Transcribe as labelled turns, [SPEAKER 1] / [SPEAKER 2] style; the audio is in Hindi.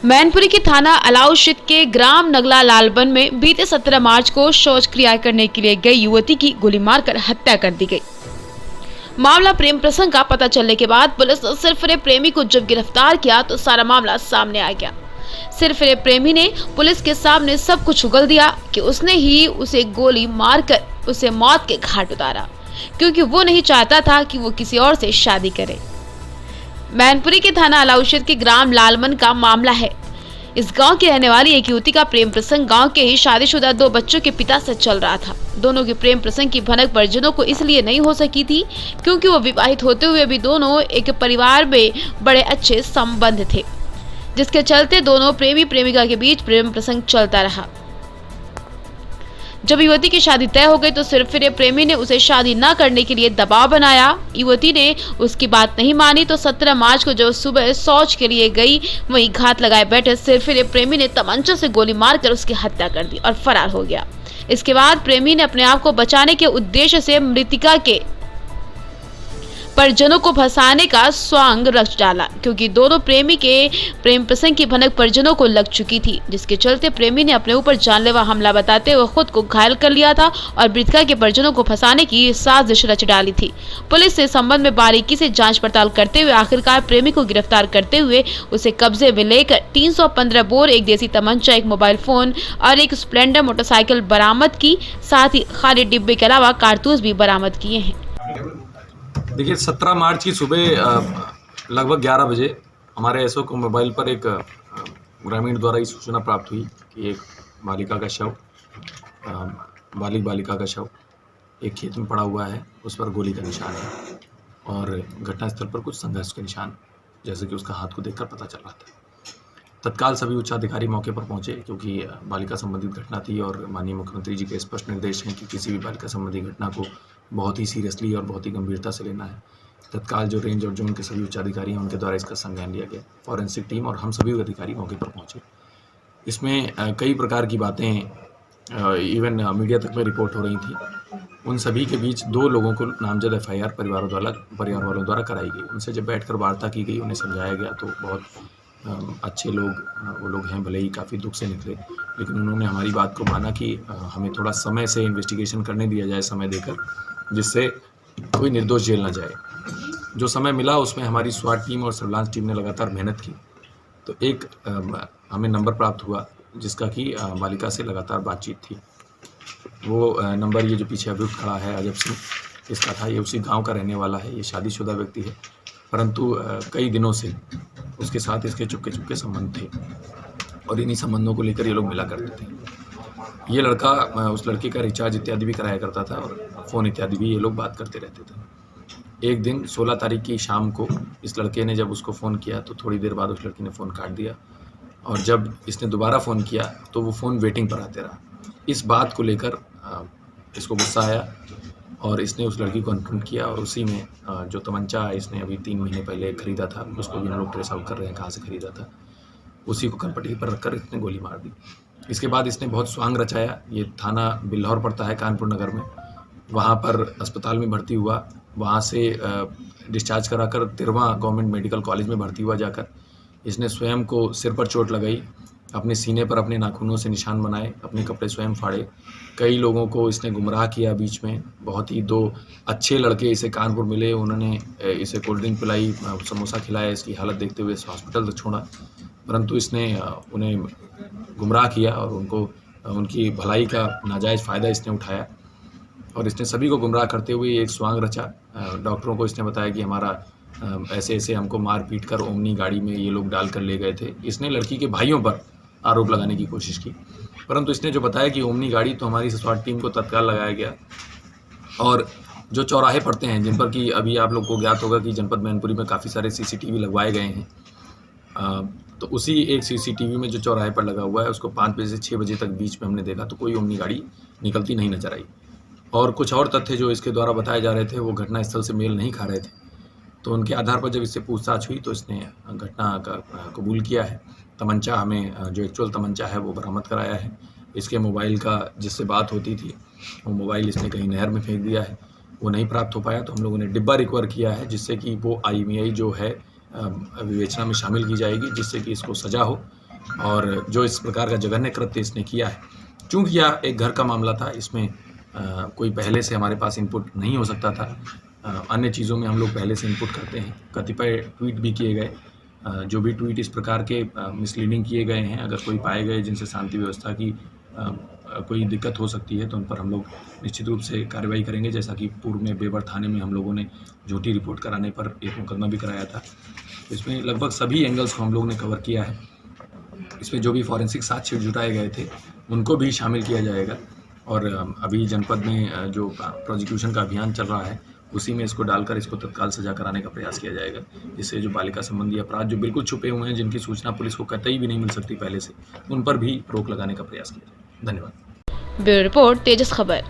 [SPEAKER 1] मैनपुरी के थाना अलाउ क्षेत्र के ग्राम नगला लालबन में बीते 17 मार्च को शौच क्रिया करने के लिए गई युवती की गोली मारकर हत्या कर दी गई। मामला प्रेम प्रसंग का पता चलने के बाद पुलिस ने सिरफिरे प्रेमी को जब गिरफ्तार किया तो सारा मामला सामने आ गया। सिरफिरे प्रेमी ने पुलिस के सामने सब कुछ उगल दिया कि उसने ही उसे गोली मारकर उसे मौत के घाट उतारा, क्योंकि वो नहीं चाहता था कि वो किसी और से शादी करे। मैनपुरी के थाना अलाउ क्षेत्र के ग्राम लालमन का मामला है। इस गांव की रहने वाली एक युवती का प्रेम प्रसंग गांव के ही शादीशुदा 2 बच्चों के पिता से चल रहा था। दोनों के प्रेम प्रसंग की भनक परिजनों को इसलिए नहीं हो सकी थी क्योंकि वो विवाहित होते हुए भी दोनों एक परिवार में बड़े अच्छे संबंध थे, जिसके चलते दोनों प्रेमी प्रेमिका के बीच प्रेम प्रसंग चलता रहा। जब युवती की शादी तय हो गई तो सिरफिरे प्रेमी ने उसे शादी न करने के लिए दबाव बनाया। युवती ने उसकी बात नहीं मानी तो 17 मार्च को जब सुबह शौच के लिए गई, वहीं घात लगाए बैठे सिरफिरे प्रेमी ने तमंचा से गोली मारकर उसकी हत्या कर दी और फरार हो गया। इसके बाद प्रेमी ने अपने आप को बचाने के उद्देश्य से मृतिका के परिजनों को फंसाने का स्वांग रच डाला, क्योंकि दोनों प्रेमी के प्रेम प्रसंग की भनक परिजनों को लग चुकी थी, जिसके चलते प्रेमी ने अपने ऊपर जानलेवा हमला बताते हुए खुद को घायल कर लिया था और मृतका के परिजनों को फंसाने की साजिश रच डाली थी। पुलिस ने संबंध में बारीकी से जांच पड़ताल करते हुए आखिरकार प्रेमी को गिरफ्तार करते हुए उसे कब्जे में लेकर 315 बोर, एक देसी तमंचा, एक मोबाइल फोन और एक स्प्लेंडर मोटरसाइकिल बरामद की। साथ ही खाली डिब्बे के अलावा कारतूस भी बरामद किए हैं।
[SPEAKER 2] देखिए 17 मार्च की सुबह लगभग 11 बजे हमारे एसओ को मोबाइल पर एक ग्रामीण द्वारा ये सूचना प्राप्त हुई कि एक बालिका का शव बालिका का शव एक खेत में पड़ा हुआ है, उस पर गोली का निशान है और घटनास्थल पर कुछ संघर्ष के निशान जैसे कि उसका हाथ को देखकर पता चल रहा था। तत्काल सभी उच्चाधिकारी मौके पर पहुंचे क्योंकि बालिका संबंधित घटना थी और माननीय मुख्यमंत्री जी के स्पष्ट निर्देश हैं कि किसी भी बालिका संबंधी घटना को बहुत ही सीरियसली और बहुत ही गंभीरता से लेना है। तत्काल जो रेंज और जोन के सभी उच्चाधिकारी हैं उनके द्वारा इसका संज्ञान लिया गया। फॉरेंसिक टीम और हम सभी अधिकारी मौके पर पहुंचे। इसमें कई प्रकार की बातें इवन मीडिया तक में रिपोर्ट हो रही थी। उन सभी के बीच 2 लोगों को नामजद FIR परिवार वालों द्वारा कराई गई। उनसे जब बैठकर वार्ता की गई, उन्हें समझाया गया तो बहुत अच्छे लोग वो लोग हैं, भले ही काफ़ी दुख से निकले, लेकिन उन्होंने हमारी बात को माना कि हमें थोड़ा समय से इन्वेस्टिगेशन करने दिया जाए, समय देकर, जिससे कोई निर्दोष जेल ना जाए। जो समय मिला उसमें हमारी स्वाट टीम और सर्विलांस टीम ने लगातार मेहनत की तो एक हमें नंबर प्राप्त हुआ जिसका कि बालिका से लगातार बातचीत थी। वो नंबर ये जो पीछे अभियुक्त खड़ा है अजब सिंह, इसका था। ये उसी गांव का रहने वाला है। ये शादीशुदा व्यक्ति है, परंतु कई दिनों से उसके साथ इसके चुपके संबंध थे और इन्हीं संबंधों को लेकर ये लोग मिला करते थे। ये लड़का उस लड़के का रिचार्ज इत्यादि भी कराया करता था और फ़ोन इत्यादि भी ये लोग बात करते रहते थे। एक दिन 16 तारीख की शाम को इस लड़के ने जब उसको फ़ोन किया तो थोड़ी देर बाद उस लड़की ने फ़ोन काट दिया और जब इसने दोबारा फ़ोन किया तो वो फ़ोन वेटिंग पर आते रहा। इस बात को लेकर इसको गुस्सा आया और इसने उस लड़की को कन्फ्रंट किया और उसी में जो तमंचा इसने अभी 3 महीने पहले खरीदा था, उसको भी हम लोग ट्रेस आउट कर रहे हैं कहाँ से खरीदा था, उसी को कनपट्टी पर रखकर इसने गोली मार दी। इसके बाद इसने बहुत स्वांग रचाया। ये थाना बिल्हौर पड़ता है कानपुर नगर में, वहाँ पर अस्पताल में भर्ती हुआ। वहाँ से डिस्चार्ज कराकर तिरवा गवर्नमेंट मेडिकल कॉलेज में भर्ती हुआ। जाकर इसने स्वयं को सिर पर चोट लगाई, अपने सीने पर अपने नाखूनों से निशान बनाए, अपने कपड़े स्वयं फाड़े। कई लोगों को इसने गुमराह किया। बीच में बहुत ही 2 अच्छे लड़के इसे कानपुर मिले, उन्होंने इसे कोल्ड ड्रिंक पिलाई, समोसा खिलाया। इसकी हालत देखते हुए इसे हॉस्पिटल तक छोड़ा, परंतु इसने उन्हें गुमराह किया और उनकी भलाई का नाजायज़ फ़ायदा इसने उठाया और इसने सभी को गुमराह करते हुए एक स्वांग रचा। डॉक्टरों को इसने बताया कि हमारा ऐसे हमको मार पीट कर ओमनी गाड़ी में ये लोग डाल कर ले गए थे। इसने लड़की के भाइयों पर आरोप लगाने की कोशिश की, परंतु इसने जो बताया कि ओमनी गाड़ी तो हमारी स्वाट टीम को तत्काल लगाया गया और जो चौराहे पड़ते हैं जिन पर कि अभी आप लोग को ज्ञात होगा कि जनपद मैनपुरी में काफ़ी सारे CCTV लगवाए गए हैं, तो उसी एक CCTV में जो चौराहे पर लगा हुआ है उसको 5 बजे से 6 बजे तक बीच में हमने देखा तो कोई ओमनी गाड़ी निकलती नहीं नजर आई। और कुछ और तथ्य जो इसके द्वारा बताए जा रहे थे वो घटनास्थल से मेल नहीं खा रहे थे, तो उनके आधार पर जब इससे पूछताछ हुई तो इसने घटना का कबूल किया है। तमंचा हमें जो एक्चुअल तमंचा है वो बरामद कराया है। इसके मोबाइल का जिससे बात होती थी वो मोबाइल इसने कहीं नहर में फेंक दिया है, वो नहीं प्राप्त हो पाया, तो हम लोगों ने डिब्बा रिकवर किया है जिससे कि वो IMEI जो है विवेचना में शामिल की जाएगी, जिससे कि इसको सज़ा हो और जो इस प्रकार का जघन्य कृत्य इसने किया है, चूँकि यह एक घर का मामला था, इसमें कोई पहले से हमारे पास इनपुट नहीं हो सकता था। अन्य चीज़ों में हम लोग पहले से इनपुट करते हैं। कतिपय ट्वीट भी किए गए। जो भी ट्वीट इस प्रकार के मिसलीडिंग किए गए हैं, अगर कोई पाए गए जिनसे शांति व्यवस्था की कोई दिक्कत हो सकती है, तो उन पर हम लोग निश्चित रूप से कार्रवाई करेंगे। जैसा कि पूर्व में बेबर थाने में हम लोगों ने झूठी रिपोर्ट कराने पर एक मुकदमा भी कराया था। इसमें लगभग सभी एंगल्स को हम लोग ने कवर किया है। इसमें जो भी फॉरेंसिक साक्ष्य जुटाए गए थे, उनको भी शामिल किया जाएगा। और अभी जनपद में जो प्रोसिक्यूशन का अभियान चल रहा है, उसी में इसको डालकर इसको तत्काल सजा कराने का प्रयास किया जाएगा, जिससे जो बालिका संबंधी अपराध जो बिल्कुल छुपे हुए हैं, जिनकी सूचना पुलिस को कतई भी नहीं मिल सकती पहले से, उन पर भी रोक लगाने का प्रयास किया जाएगा। धन्यवाद।
[SPEAKER 1] ब्यूरो रिपोर्ट, तेजस खबर।